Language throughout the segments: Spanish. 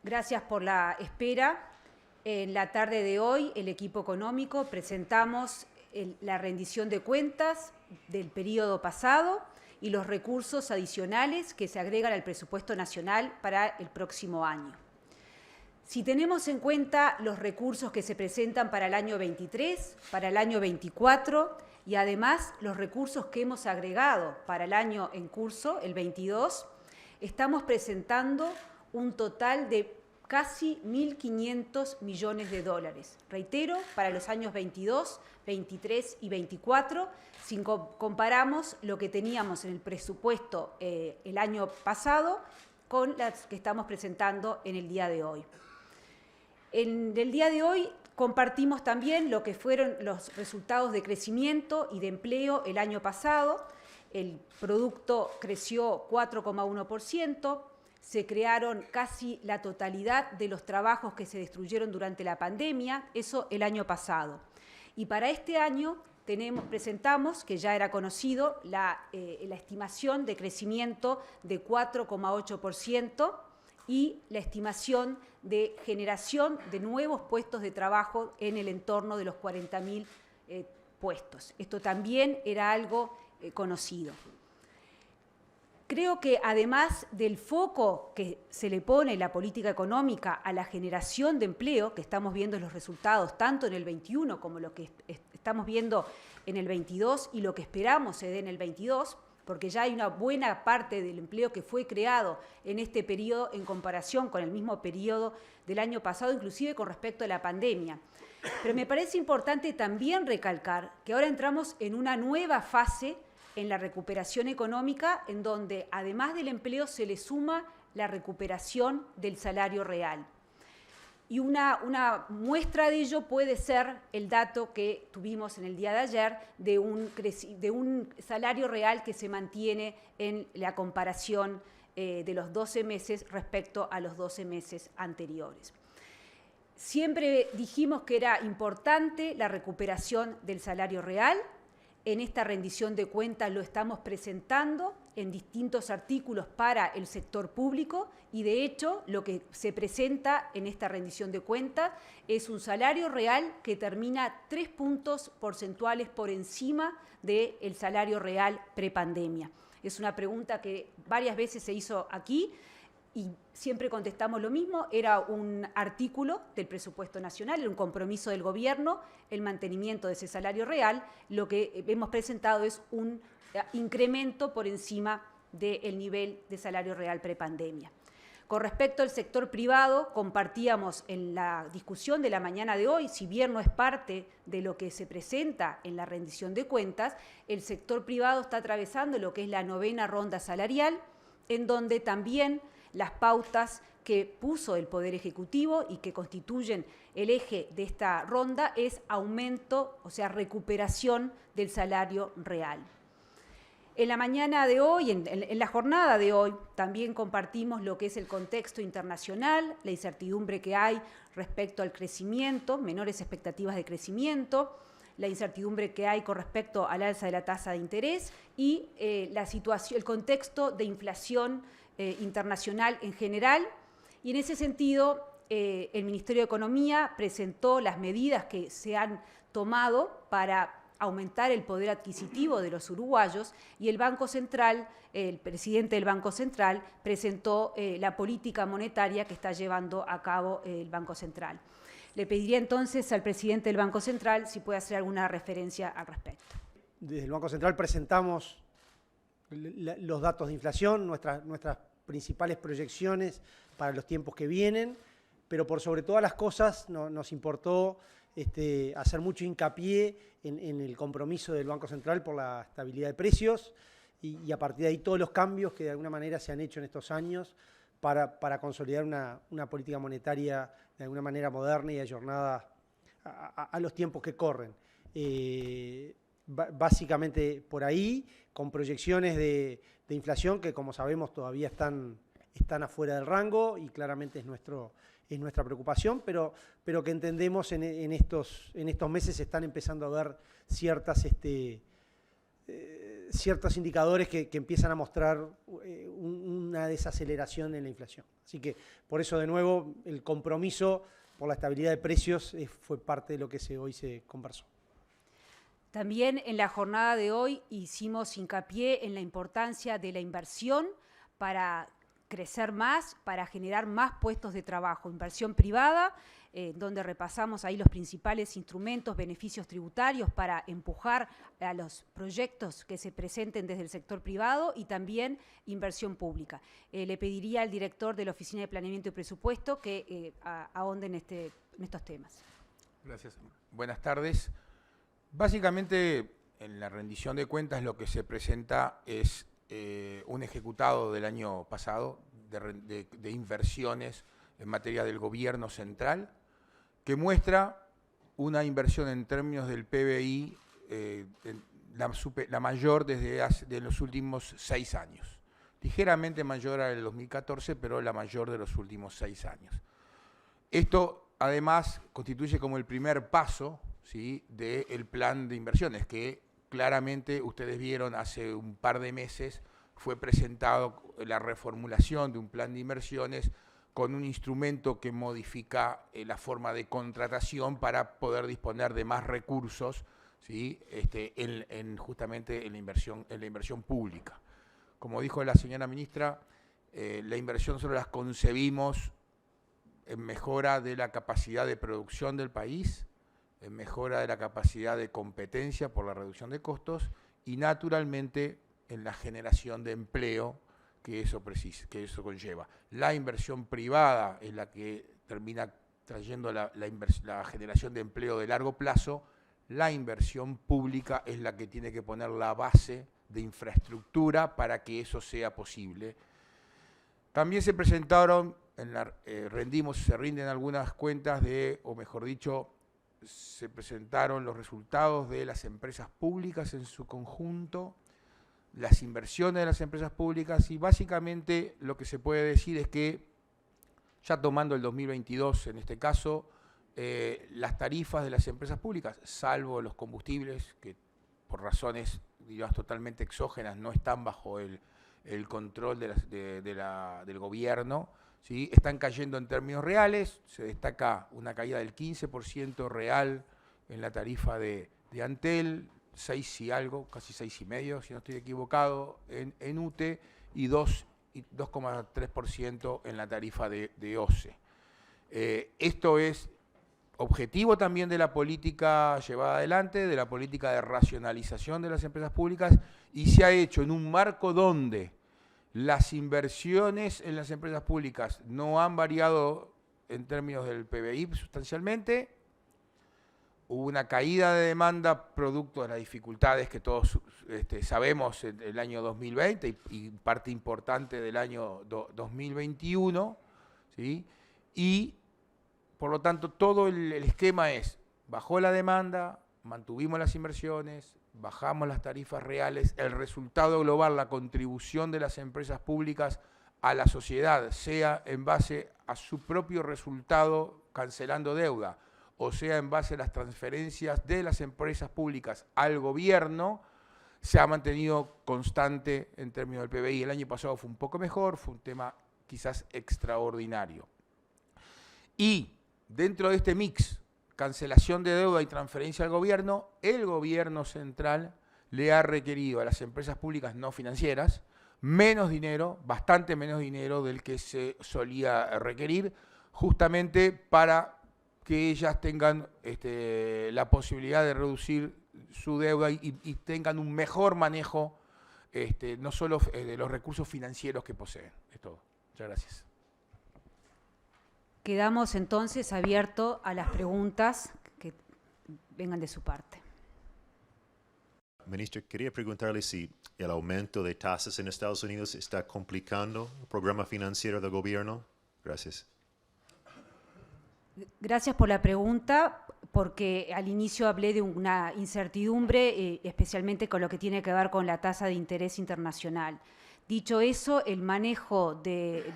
Gracias por la espera. En la tarde de hoy, el equipo económico presentamos la rendición de cuentas del periodo pasado y los recursos adicionales que se agregan al presupuesto nacional para el próximo año. Si tenemos en cuenta los recursos que se presentan para el año 23, para el año 24 y además los recursos que hemos agregado para el año en curso, el 22, estamos presentando un total de casi 1.500 millones de dólares. Reitero, para los años 22, 23 y 24, si comparamos lo que teníamos en el presupuesto el año pasado con las que estamos presentando en el día de hoy. En el día de hoy compartimos también lo que fueron los resultados de crecimiento y de empleo el año pasado. El producto creció 4,1%, se crearon casi la totalidad de los trabajos que se destruyeron durante la pandemia, eso el año pasado. Y para este año presentamos, que ya era conocido, la estimación de crecimiento de 4,8% y la estimación de generación de nuevos puestos de trabajo en el entorno de los 40.000 puestos. Esto también era algo conocido. Creo que además del foco que se le pone en la política económica a la generación de empleo, que estamos viendo los resultados tanto en el 21 como lo que estamos viendo en el 22 y lo que esperamos se dé en el 22, porque ya hay una buena parte del empleo que fue creado en este periodo en comparación con el mismo periodo del año pasado, inclusive con respecto a la pandemia. Pero me parece importante también recalcar que ahora entramos en una nueva fase en la recuperación económica, en donde además del empleo se le suma la recuperación del salario real. Y una muestra de ello puede ser el dato que tuvimos en el día de ayer de un salario real que se mantiene en la comparación de los 12 meses respecto a los 12 meses anteriores. Siempre dijimos que era importante la recuperación del salario real. En esta rendición de cuentas lo estamos presentando en distintos artículos para el sector público y, de hecho, lo que se presenta en esta rendición de cuentas es un salario real que termina 3 puntos porcentuales por encima del salario real prepandemia. Es una pregunta que varias veces se hizo aquí y siempre contestamos lo mismo. Era un artículo del presupuesto nacional, era un compromiso del gobierno, el mantenimiento de ese salario real. Lo que hemos presentado es un incremento por encima del nivel de salario real prepandemia. Con respecto al sector privado, compartíamos en la discusión de la mañana de hoy, si bien no es parte de lo que se presenta en la rendición de cuentas, el sector privado está atravesando lo que es la 9ª ronda salarial, en donde también las pautas que puso el Poder Ejecutivo y que constituyen el eje de esta ronda es aumento, o sea, recuperación del salario real. En la mañana de hoy, en la jornada de hoy, también compartimos lo que es el contexto internacional, la incertidumbre que hay respecto al crecimiento, menores expectativas de crecimiento, la incertidumbre que hay con respecto al alza de la tasa de interés y el contexto de inflación internacional en general. Y en ese sentido, el Ministerio de Economía presentó las medidas que se han tomado para aumentar el poder adquisitivo de los uruguayos y el Banco Central, el presidente del Banco Central, presentó la política monetaria que está llevando a cabo el Banco Central. Le pediría entonces al presidente del Banco Central si puede hacer alguna referencia al respecto. Desde el Banco Central presentamos los datos de inflación, nuestras principales proyecciones para los tiempos que vienen, pero por sobre todas las cosas nos importó hacer mucho hincapié en el compromiso del Banco Central por la estabilidad de precios y a partir de ahí todos los cambios que de alguna manera se han hecho en estos años para consolidar una política monetaria de alguna manera moderna y ayornada a los tiempos que corren. Básicamente por ahí, con proyecciones de inflación que, como sabemos, todavía están afuera del rango y claramente es nuestra preocupación, pero que entendemos en estos meses se están empezando a ver ciertos indicadores que empiezan a mostrar un una desaceleración en la inflación. Así que por eso, de nuevo, el compromiso por la estabilidad de precios fue parte de lo que hoy se conversó. También en la jornada de hoy hicimos hincapié en la importancia de la inversión para crecer más, para generar más puestos de trabajo, inversión privada, donde repasamos ahí los principales instrumentos, beneficios tributarios para empujar a los proyectos que se presenten desde el sector privado y también inversión pública. Le pediría al director de la Oficina de Planeamiento y Presupuesto que ahonde en estos temas. Gracias. Buenas tardes. Básicamente, en la rendición de cuentas lo que se presenta es un ejecutado del año pasado de inversiones en materia del gobierno central, que muestra una inversión en términos del PBI la mayor desde los últimos 6 años. Ligeramente mayor al 2014, pero la mayor de los últimos 6 años. Esto, además, constituye como el primer paso, ¿sí?, del plan de inversiones, que claramente ustedes vieron hace un par de meses, fue presentado la reformulación de un plan de inversiones con un instrumento que modifica la forma de contratación para poder disponer de más recursos, ¿sí?, justamente en la inversión pública. Como dijo la señora ministra, la inversión nosotros las concebimos en mejora de la capacidad de producción del país, en mejora de la capacidad de competencia por la reducción de costos y, naturalmente, en la generación de empleo que eso conlleva. La inversión privada es la que termina trayendo la generación de empleo de largo plazo. La inversión pública es la que tiene que poner la base de infraestructura para que eso sea posible. También se presentaron, se rinden algunas cuentas o mejor dicho, se presentaron los resultados de las empresas públicas en su conjunto, las inversiones de las empresas públicas, y básicamente lo que se puede decir es que, ya tomando el 2022 en este caso, las tarifas de las empresas públicas, salvo los combustibles, que por razones, digamos, totalmente exógenas no están bajo el control del gobierno, ¿sí?, están cayendo en términos reales. Se destaca una caída del 15% real en la tarifa de Antel, 6 y algo, casi 6,5, si no estoy equivocado, en UTE, y 2,3% en la tarifa de OCE. Esto es objetivo también de la política llevada adelante, de la política de racionalización de las empresas públicas, y se ha hecho en un marco donde las inversiones en las empresas públicas no han variado en términos del PBI sustancialmente. Hubo una caída de demanda producto de las dificultades que todos sabemos en el año 2020 y parte importante del año 2021, ¿sí? Y por lo tanto todo el esquema es: bajó la demanda, mantuvimos las inversiones, bajamos las tarifas reales, el resultado global, la contribución de las empresas públicas a la sociedad, sea en base a su propio resultado cancelando deuda, o sea en base a las transferencias de las empresas públicas al gobierno, se ha mantenido constante en términos del PBI. El año pasado fue un poco mejor, fue un tema quizás extraordinario. Y dentro de este mix, cancelación de deuda y transferencia al gobierno, el gobierno central le ha requerido a las empresas públicas no financieras menos dinero, bastante menos dinero del que se solía requerir, justamente para que ellas tengan la posibilidad de reducir su deuda y tengan un mejor manejo, no solo de los recursos financieros que poseen. Es todo. Muchas gracias. Quedamos entonces abiertos a las preguntas que vengan de su parte. Ministro, quería preguntarle si el aumento de tasas en Estados Unidos está complicando el programa financiero del gobierno. Gracias. Gracias por la pregunta, porque al inicio hablé de una incertidumbre, especialmente con lo que tiene que ver con la tasa de interés internacional. Dicho eso, el manejo de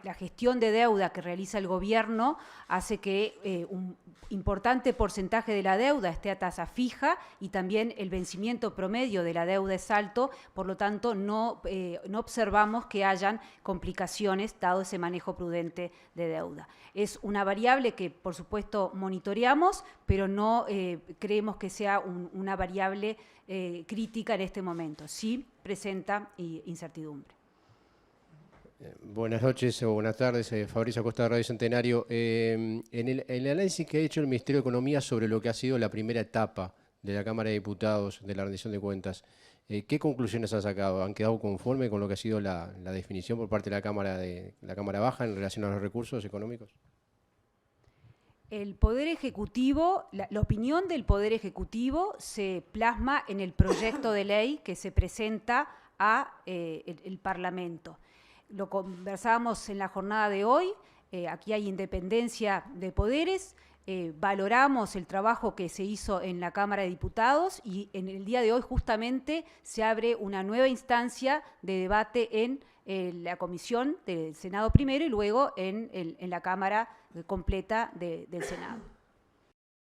la gestión de deuda que realiza el gobierno hace que importante porcentaje de la deuda esté a tasa fija y también el vencimiento promedio de la deuda es alto, por lo tanto no observamos que hayan complicaciones dado ese manejo prudente de deuda. Es una variable que por supuesto monitoreamos, pero no creemos que sea una variable crítica en este momento. Sí presenta incertidumbre. Buenas noches o buenas tardes, Fabricio Acosta de Radio Centenario. En el análisis que ha hecho el Ministerio de Economía sobre lo que ha sido la primera etapa de la Cámara de Diputados de la rendición de cuentas, ¿qué conclusiones han sacado? ¿Han quedado conforme con lo que ha sido la definición por parte de la Cámara Baja en relación a los recursos económicos? El Poder Ejecutivo, la opinión del Poder Ejecutivo se plasma en el proyecto de ley que se presenta a el Parlamento. Lo conversábamos en la jornada de hoy, aquí hay independencia de poderes, valoramos el trabajo que se hizo en la Cámara de Diputados y en el día de hoy justamente se abre una nueva instancia de debate en la comisión del Senado primero y luego en la Cámara completa del Senado.